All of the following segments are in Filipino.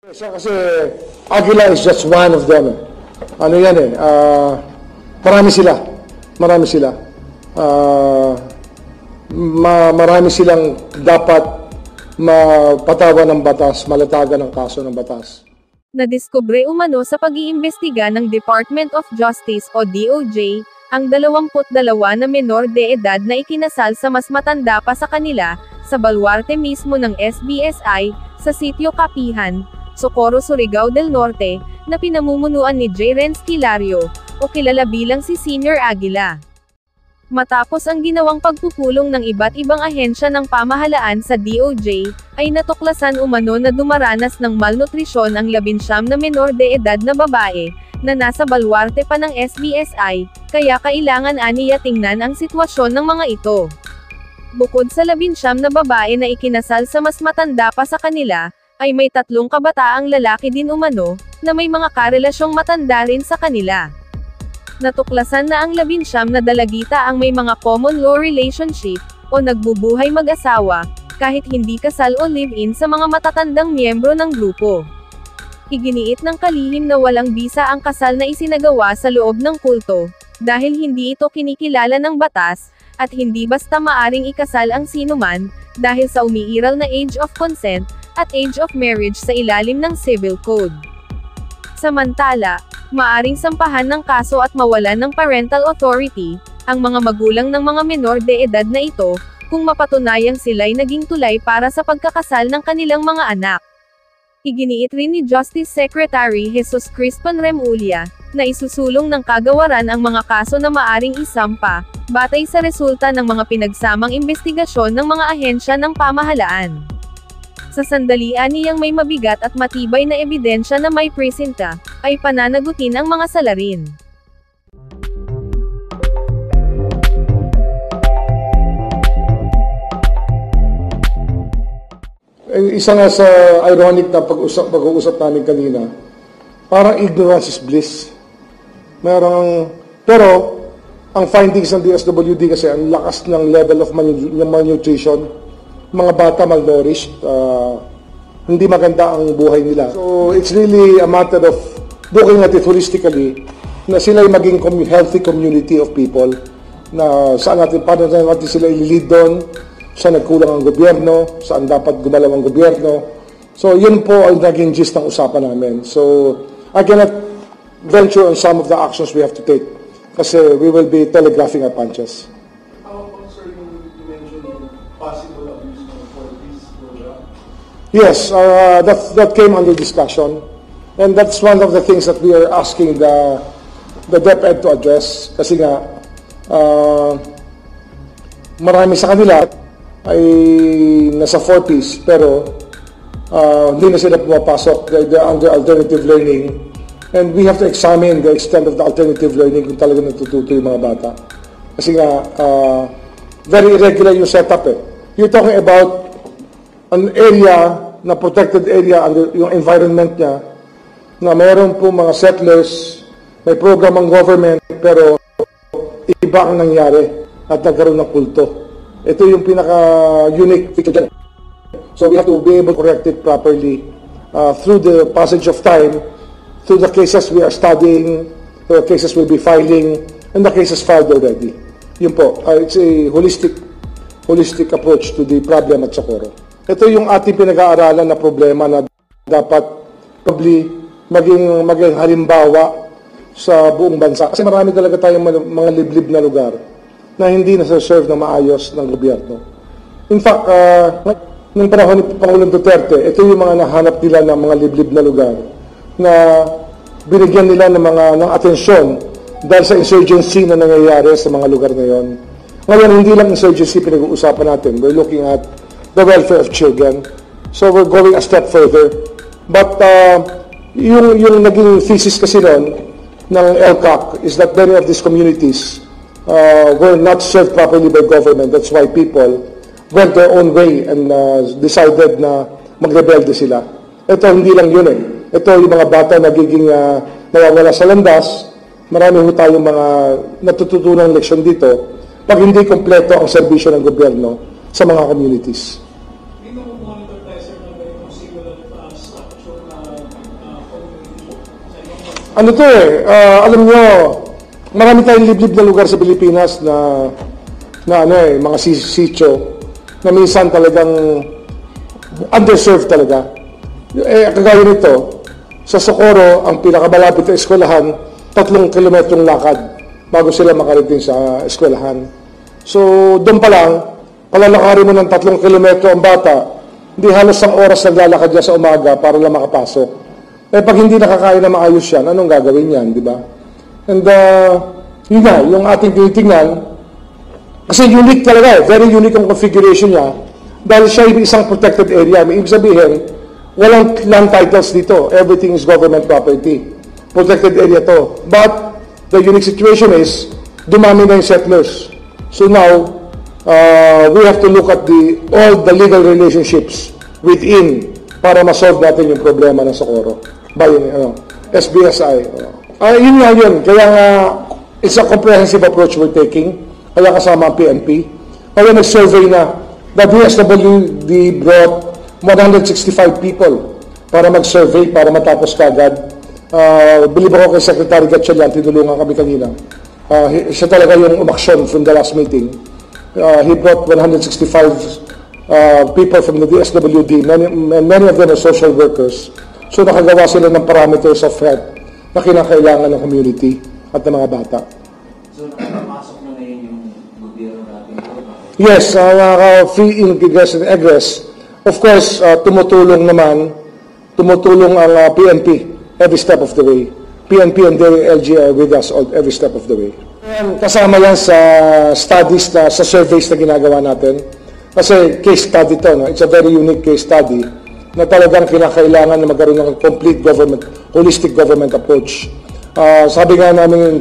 Kasi Aguila is just one of them. Ano yan eh, marami sila. Marami silang dapat mapatawan ng batas, malatagan ng kaso ng batas. Nadiskubre umano sa pag-iimbestiga ng Department of Justice o DOJ, ang 22 na menor de edad na ikinasal sa mas matanda pa sa kanila, sa baluarte mismo ng SBSI, sa sitio Kapihan, Socorro, Surigao del Norte, na pinamumunuan ni J. Renz Kilario, o kilala bilang si Senior Aguila. Matapos ang ginawang pagpupulong ng iba't ibang ahensya ng pamahalaan sa DOJ, ay natuklasan umano na dumaranas ng malnutrisyon ang 19 na menor de edad na babae, na nasa baluarte pa ng SBSI, kaya kailangan aniya tingnan ang sitwasyon ng mga ito. Bukod sa 19 na babae na ikinasal sa mas matanda pa sa kanila, ay may 3 kabataang lalaki din umano, na may mga karelasyong matanda rin sa kanila. Natuklasan na ang 19 na dalagita ang may mga common law relationship, o nagbubuhay mag-asawa, kahit hindi kasal o live-in sa mga matatandang miyembro ng grupo. Iginiit ng kalihim na walang bisa ang kasal na isinagawa sa loob ng kulto, dahil hindi ito kinikilala ng batas, at hindi basta maaring ikasal ang sinuman, dahil sa umiiral na age of consent, at age of marriage sa ilalim ng Civil Code. Samantala, maaring sampahan ng kaso at mawalan ng parental authority, ang mga magulang ng mga menor de edad na ito, kung mapatunayang sila'y naging tulay para sa pagkakasal ng kanilang mga anak. Iginiit rin ni Justice Secretary Jesus Crispin Remulla, na isusulong ng kagawaran ang mga kaso na maaring isampa, batay sa resulta ng mga pinagsamang investigasyon ng mga ahensya ng pamahalaan. Sa sandalian niyang may mabigat at matibay na ebidensya na may presenta, ay pananagutin ang mga salarin. Isa nga sa ironic na pag-uusap namin kanina, parang ignorance is bliss. Pero, ang findings ng DSWD kasi, ang lakas ng level of malnutrition, mga bata malnourished, hindi maganda ang buhay nila. So, it's really a matter of looking at it holistically, na sila ay maging healthy community of people, na paano natin sila i-lead doon, saan nagkulang ang gobyerno, saan dapat gumalaw ang gobyerno. So, yun po ang naging gist ng usapan namin. So, I cannot venture on some of the actions we have to take, kasi we will be telegraphing our punches. How about, sir, you mentioned possible abuse for this program? Yes, that came under discussion, and that's one of the things that we are asking the DepEd to address, kasi nga, marami sa kanila ay nasa 40s, pero hindi na sila pumapasok, they're under alternative learning, and we have to examine the extent of the alternative learning kung talaga natututo yung mga bata. Kasi nga, very irregular yung setup eh. You're talking about an area, na protected area, under yung environment niya, na mayroon po mga settlers, may program ang government, pero iba ang nangyari at nagkaroon ng kulto. Ito yung pinaka-unique feature dyan. So we have to be able to correct it properly through the passage of time, through the cases we are studying, the cases we'll be filing, and the cases filed already. Yun po, it's a holistic approach to the problem at Socorro. Ito yung ating pinag-aaralan na problema na dapat probably maging halimbawa sa buong bansa. Kasi marami talaga tayong mga liblib na lugar na hindi nasa-serve na maayos ng gobyerno. In fact, nung panahon ni Pangulong Duterte, ito yung mga nahanap nila ng mga liblib na lugar na binigyan nila ng atensyon dahil sa insurgency na nangyayari sa mga lugar na yon. Ngayon, hindi lang insurgency pinag-uusapan natin. We're looking at the welfare of children. So we're going a step further. But yung naging thesis kasi noon ng LCAC is that many of these communities were not served properly by government. That's why people went their own way and decided na magrebelde sila. Ito hindi lang yun eh. Ito yung mga bata nagiging nawawala sa landas. Marami ho tayong mga natututunang leksyon dito pag hindi kompleto ang serbisyo ng gobyerno sa mga communities. Hindi mo monitor tayo, sir, na ganitong similar structure na Ano to alam nyo, marami tayong liblib na lugar sa Pilipinas na mga sitio na minsan talagang underserved talaga. Kagaya nito, sa Socorro, ang pinakamalapit na eskwelahan, 3 kilometrong lakad bago sila makarating sa eskwelahan. So, doon pa lang, palalakarin mo ng 3 kilometro ang bata, hindi halos 1 oras naglalakad niya sa umaga para lang makapasok. Pag hindi nakakain na maayos yan, anong gagawin yan, di ba? And, yun na, yung ating tinitingnan, kasi unique talaga very unique ang configuration niya, dahil siya yung isang protected area. May ibig sabihin, walang land titles dito. Everything is government property. Protected area to. But, the unique situation is, dumami na yung settlers. So now, we have to look at all the legal relationships within para ma-solve natin yung problema ng Socorro. By SBSI. Yun nga yun. Kaya nga, it's a comprehensive approach we're taking. Kaya kasama ang PNP. Kaya nag-survey na. The DSWD brought 165 people para mag-survey, para matapos kagad. Believe ako kay Secretary Gatchalian, tinulungan kami kanina. Siya talaga yung umaksyon from the last meeting. He brought 165 people from the DSWD, many of them are social workers. So nakagawa sila ng parameters of health na kinakailangan ng community at ng mga bata. So, napasok na yun yung gobyerno natin? Yes, free ingress and egress. Of course, tumutulong ang PNP every step of the way. PNP and DLG are with us every step of the way. And kasama yan sa studies, sa surveys na ginagawa natin. Kasi case study to, no? It's a very unique case study na talagang kinakailangan na magkaroon ng complete government, holistic government approach. Sabi nga namin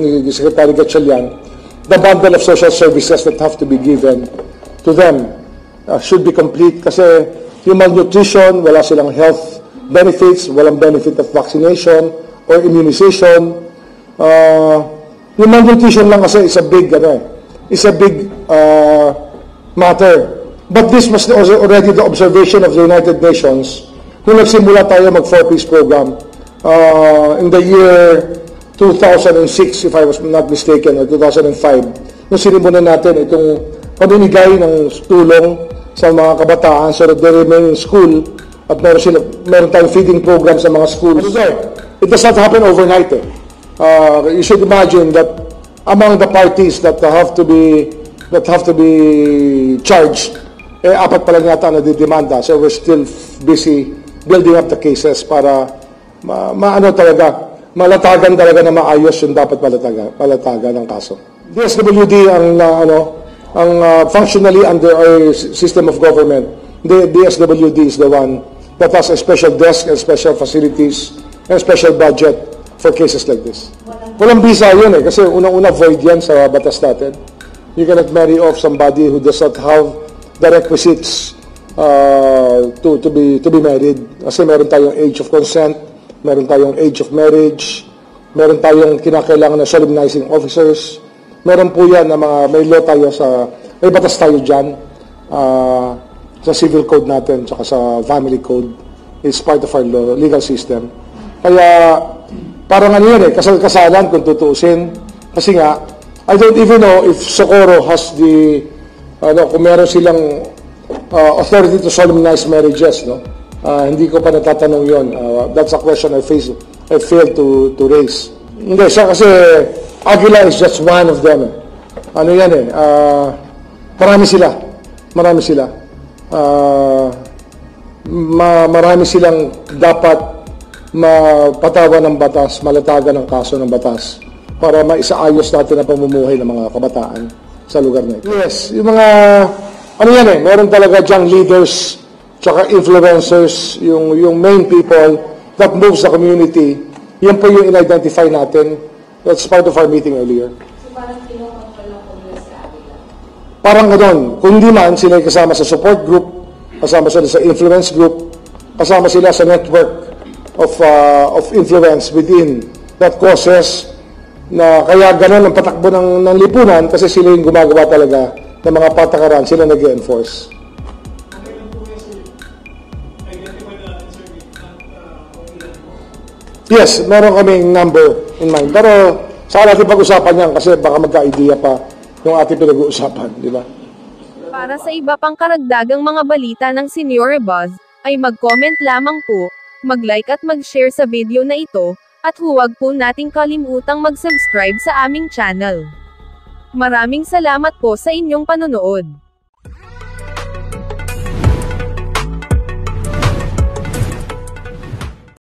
ni Secretary Gatchalian, the bundle of social services that have to be given to them should be complete kasi yung malnutrition, wala silang health benefits, walang benefit of vaccination or immunization. Yung malnutrition lang kasi is a big matter. But this was already the observation of the United Nations nung nagsimula tayo mag-4 Peace program in the year 2006, if I was not mistaken, or 2005, nung sinimulan natin itong pamimigay ng tulong sa mga kabataan so that they remain in school at meron tayong feeding program sa mga schools. It does not happen overnight. You should imagine that among the parties that have to be charged, 4 pa lang yata na didemanda. So we're still busy building up the cases para malatagan talaga na maayos yung dapat malatagan ng kaso. DSWD ang functionally under our system of government. The DSWD is the one that has a special desk and special facilities and special budget for cases like this. Walang visa yun kasi unang-una void yan sa batas natin. You cannot marry off somebody who does not have the requisites to be married. Kasi meron tayong age of consent, meron tayong age of marriage, meron tayong kinakailangan na solemnizing officers. Meron po yan na may law tayo may batas tayo dyan sa civil code natin tsaka sa family code. It's part of our legal system. Kaya parang yan kasal-kasalan kung tutuusin. Kasi nga, I don't even know if Socorro has kung meron silang authority to solemnize marriages, no? Hindi ko pa natatanong yon. That's a question I failed to raise. Hindi siya kasi Aguila is just one of them. Marami sila. Marami silang dapat mapatawan ng batas, malatagan ng kaso ng batas para maisaayos natin ang pamumuhay ng mga kabataan sa lugar na ito. Yes, yung mga meron talaga dyang leaders tsaka influencers, yung main people that moves the community. Yan po yung in-identify natin. That's part of our meeting earlier. So parang kinokontrol lang po nila sa Avila? Parang gano'n. Kung hindi man, sila kasama sa support group, kasama sila sa influence group, kasama sila sa network of influence within that causes na kaya gano'n ang patakbo ng lipunan kasi sila yung gumagawa talaga ng mga patakaran, sila nag-enforce. Yes, meron kaming number in mind. Pero saka natin pag-usapan yan kasi baka magka-idea pa yung ating pinag-uusapan, di ba? Para sa iba pang karagdagang mga balita ng Senior Buzz, ay mag-comment lamang po, mag-like at mag-share sa video na ito, at huwag po nating kalimutang mag-subscribe sa aming channel. Maraming salamat po sa inyong panonood.